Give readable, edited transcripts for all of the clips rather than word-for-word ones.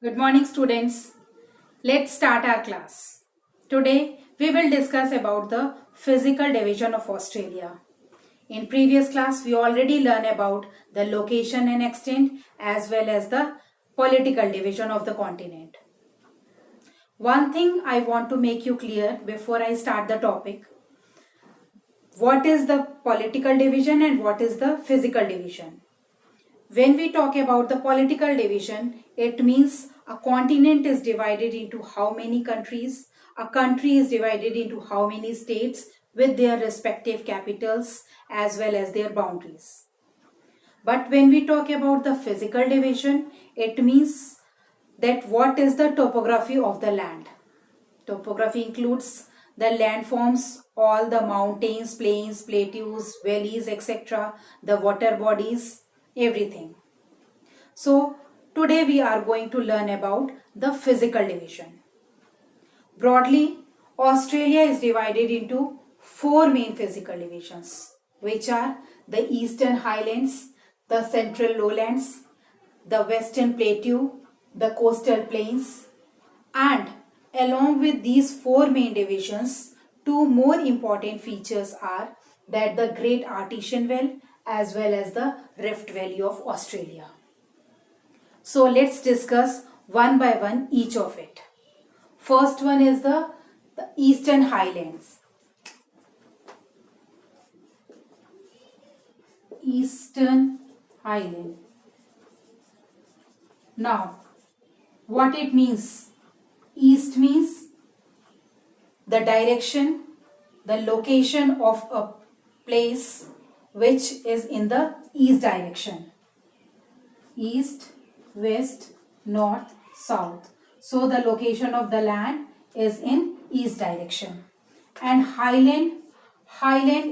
Good morning, students. Let's start our class. Today we will discuss about the physical division of Australia. In previous class we already learned about the location and extent as well as the political division of the continent. One thing I want to make you clear before I start the topic. What is the political division and what is the physical division? When we talk about the political division, it means a continent is divided into how many countries, a country is divided into how many states with their respective capitals as well as their boundaries. But when we talk about the physical division, it means that what is the topography of the land. Topography includes the landforms, all the mountains, plains, plateaus, valleys, etc., the water bodies, everything. So today we are going to learn about the physical division. Broadly, Australia is divided into four main physical divisions, which are the Eastern Highlands, the Central Lowlands, the Western Plateau, the Coastal Plains, and along with these four main divisions, two more important features are that the Great Artesian Well as well as the Rift Valley of Australia. So let's discuss one by one each of it. First one is the Eastern Highlands. Eastern Highland. Now, what it means? East means the direction, the location of a place which is in the east direction. East, west, north, south. So the location of the land is in east direction. And highland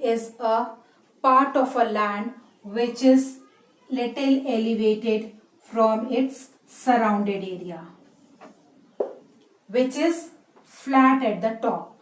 is a part of a land which is little elevated from its surrounded area, which is flat at the top.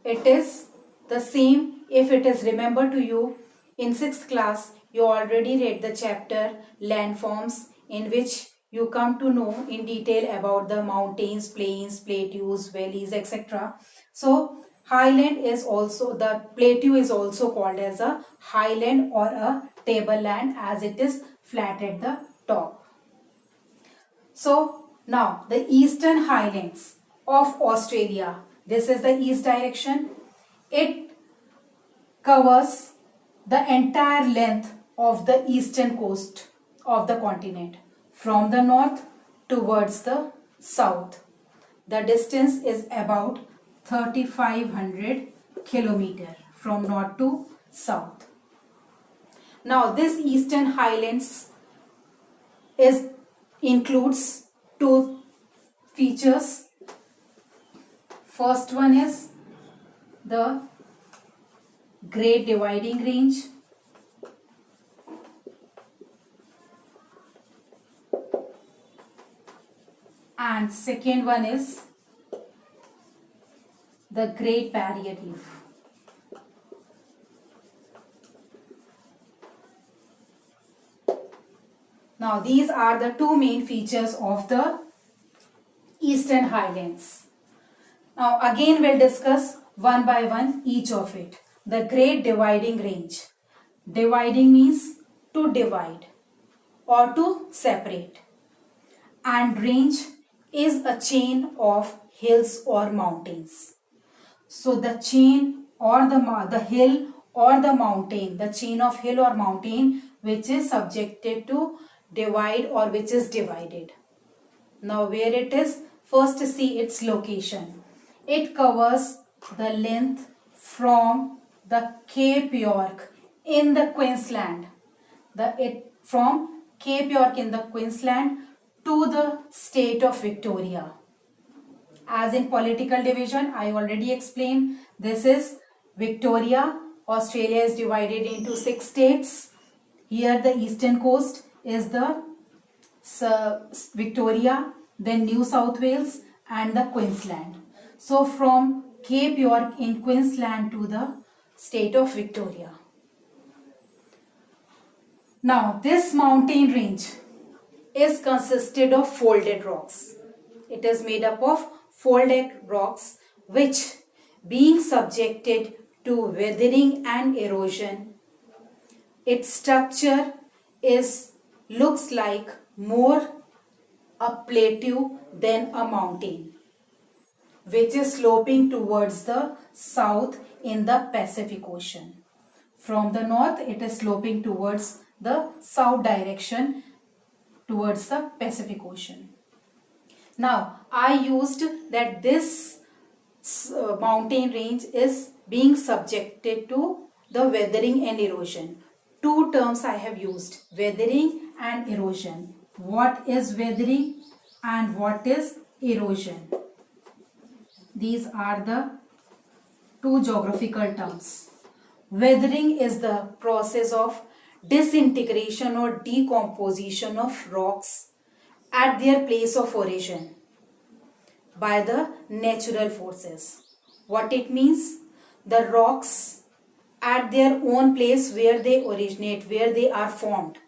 It is the same if it is remembered to you in 6th class. You already read the chapter landforms, in which you come to know in detail about the mountains, plains, plateaus, valleys, etc. So highland is also, the plateau is also called as a highland or a tableland as it is flat at the top. So now the Eastern Highlands of Australia, this is the east direction. It covers the entire length of the eastern coast of the continent from the north towards the south. The distance is about 3500 kilometers from north to south. Now this Eastern Highlands includes two features. First one is the Great Dividing Range. And second one is the Great Barrier Reef. Now these are the two main features of the Eastern Highlands. Now again we'll discuss one by one each of it. The Great Dividing Range. Dividing means to divide or to separate. And range is a chain of hills or mountains. So the chain or the hill or the mountain, the chain of hill or mountain which is subjected to divide or which is divided. Now where it is, first see its location. It covers the length from the Cape York in the Queensland. From Cape York in the Queensland to the state of Victoria. As in political division, I already explained, this is Victoria. Australia is divided into 6 states. Here the eastern coast is the Victoria, then New South Wales and the Queensland. So from Cape York in Queensland to the state of Victoria. Now this mountain range is consisted of folded rocks. It is made up of folded rocks which, being subjected to weathering and erosion, its structure looks like more a plateau than a mountain, which is sloping towards the south in the Pacific Ocean. From the north, it is sloping towards the south direction, towards the Pacific Ocean. Now, I used that this mountain range is being subjected to the weathering and erosion. Two terms I have used, weathering and erosion. What is weathering and what is erosion? These are the two geographical terms. Weathering is the process of disintegration or decomposition of rocks at their place of origin by the natural forces. What it means? The rocks at their own place where they originate, where they are formed,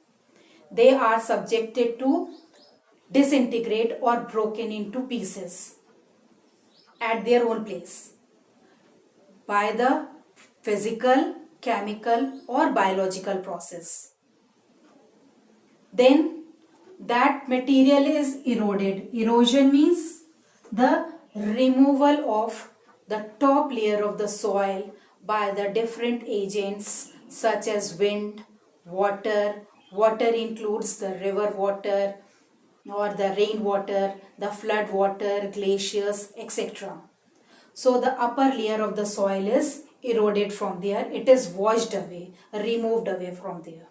they are subjected to disintegrate or broken into pieces at their own place by the physical, chemical or biological process. Then that material is eroded. Erosion means the removal of the top layer of the soil by the different agents such as wind, water. Water includes the river water or the rainwater, the flood water, glaciers, etc. So the upper layer of the soil is eroded from there. It is washed away, removed away from there.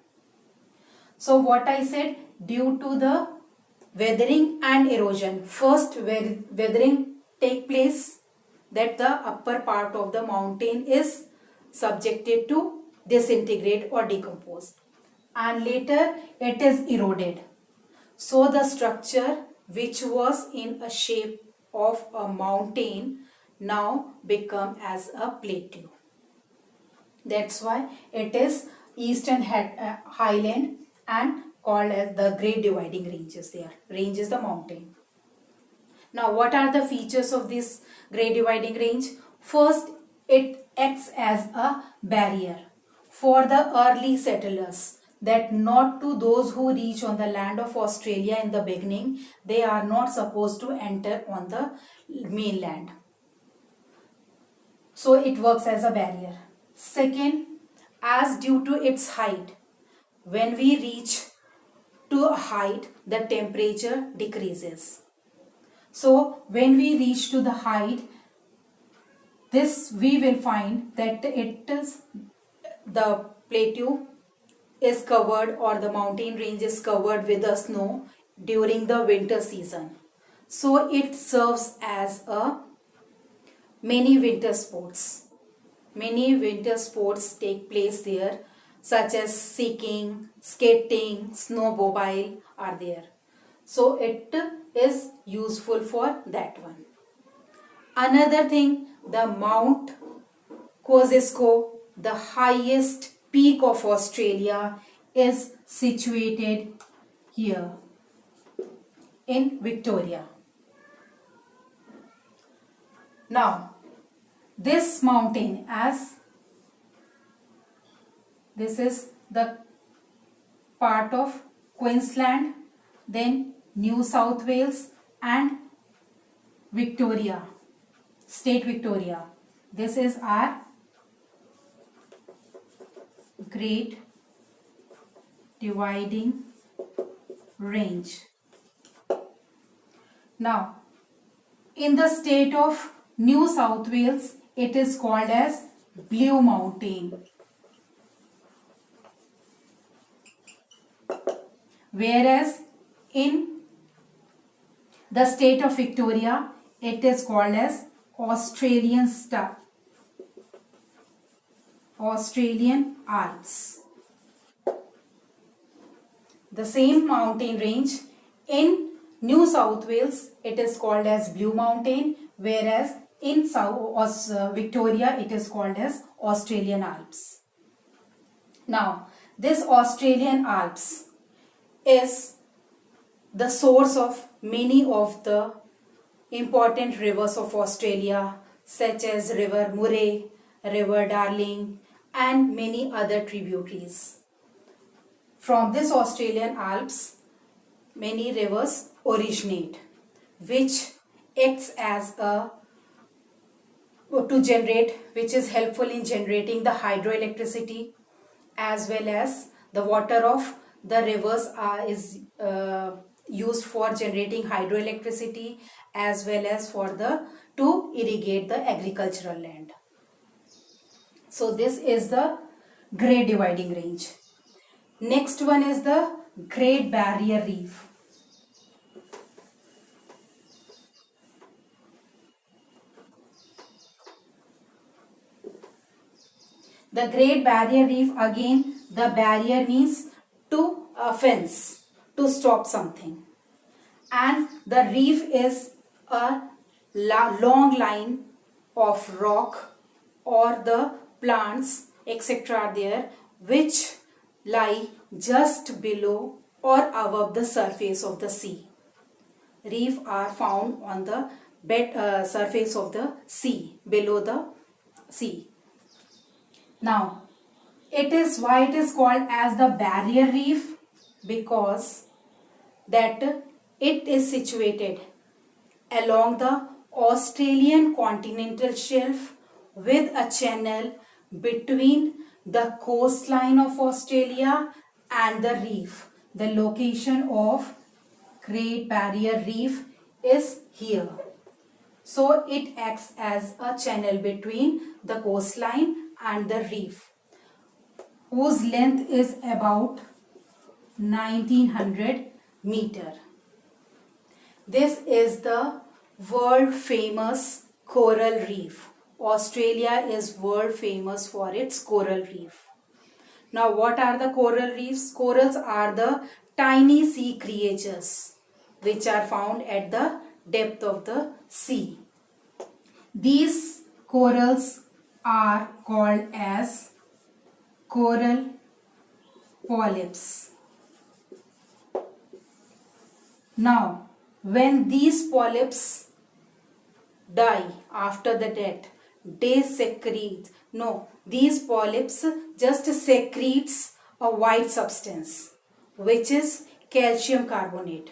So what I said, due to the weathering and erosion, first weathering take place, that the upper part of the mountain is subjected to disintegrate or decompose, and later it is eroded. So the structure which was in a shape of a mountain now become as a plateau. That's why it is Eastern Highland and called as the Great Dividing Ranges there. Range is the mountain. Now what are the features of this Great Dividing Range? First, it acts as a barrier for the early settlers, that not to those who reach on the land of Australia in the beginning, they are not supposed to enter on the mainland. So it works as a barrier. Second, as due to its height, when we reach to a height, the temperature decreases. So when we reach to the height, this we will find that the plateau is covered, or the mountain range is covered with the snow during the winter season. So it serves as a many winter sports. Many winter sports take place there, such as skiing, skating, snowmobile are there. So it is useful for that one. Another thing, the Mount Kosciuszko, the highest peak of Australia, is situated here in Victoria. Now, this mountain, as this is the part of Queensland, then New South Wales and Victoria, state Victoria. This is our Great Dividing Range. Now, in the state of New South Wales, it is called as Blue Mountain. Whereas in the state of Victoria, it is called as Australian Alps. The same mountain range in New South Wales, it is called as Blue Mountain, whereas in Victoria, it is called as Australian Alps. Now, this Australian Alps is the source of many of the important rivers of Australia, such as River Murray, River Darling, and many other tributaries. From this Australian Alps, many rivers originate, which acts as a to generate, which is helpful in generating the hydroelectricity, as well as the water of the rivers is used for generating hydroelectricity, as well as for the to irrigate the agricultural land. So this is the Great Dividing Range. Next one is the Great Barrier Reef. The Great Barrier Reef, again, the barrier means to fence, to stop something. And the reef is a long line of rock or the plants, etc. are there, which lie just below or above the surface of the sea. Reef are found on the surface of the sea, below the sea. Now, why it is called as the barrier reef, because that it is situated along the Australian continental shelf with a channel between the coastline of Australia and the reef. The location of Great Barrier Reef is here. So it acts as a channel between the coastline and the reef, whose length is about 1900 meter. This is the world famous coral reef. Australia is world famous for its coral reef. Now, what are the coral reefs? Corals are the tiny sea creatures which are found at the depth of the sea. These corals are called as coral polyps. Now, when these polyps die after the death, these polyps just secretes a white substance, which is calcium carbonate.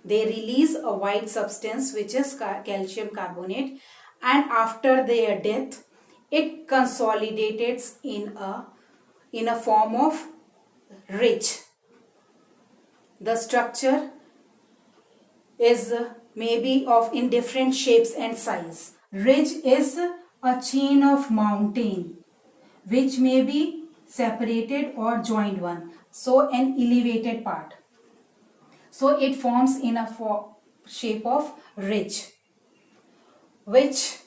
They release a white substance, which is calcium carbonate, and after their death, it consolidates in a form of ridge. The structure is maybe of in different shapes and size. Ridge is a chain of mountain which may be separated or joined one. So an elevated part. So it forms in a shape of ridge, which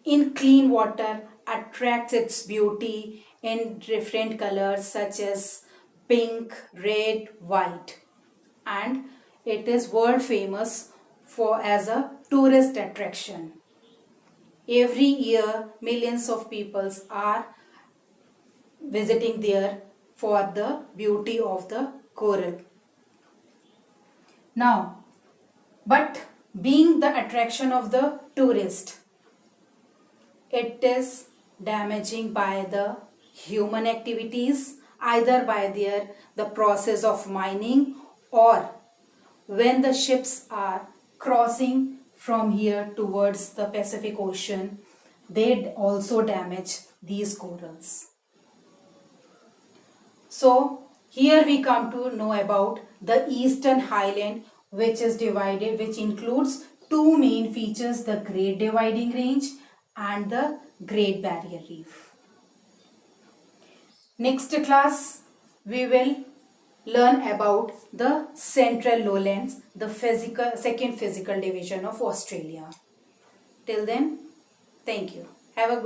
in clean water attracts its beauty in different colors such as pink, red, white, and it is world famous as a tourist attraction. Every year millions of people are visiting there for the beauty of the coral. Now, but being the attraction of the tourist, it is damaging by the human activities, either by the process of mining, or when the ships are crossing from here towards the Pacific Ocean, they also damage these corals. So here we come to know about the Eastern Highland, which includes two main features, the Great Dividing Range and the Great Barrier Reef. Next class, we will learn about the Central Lowlands, the second physical division of Australia. Till then, thank you. Have a good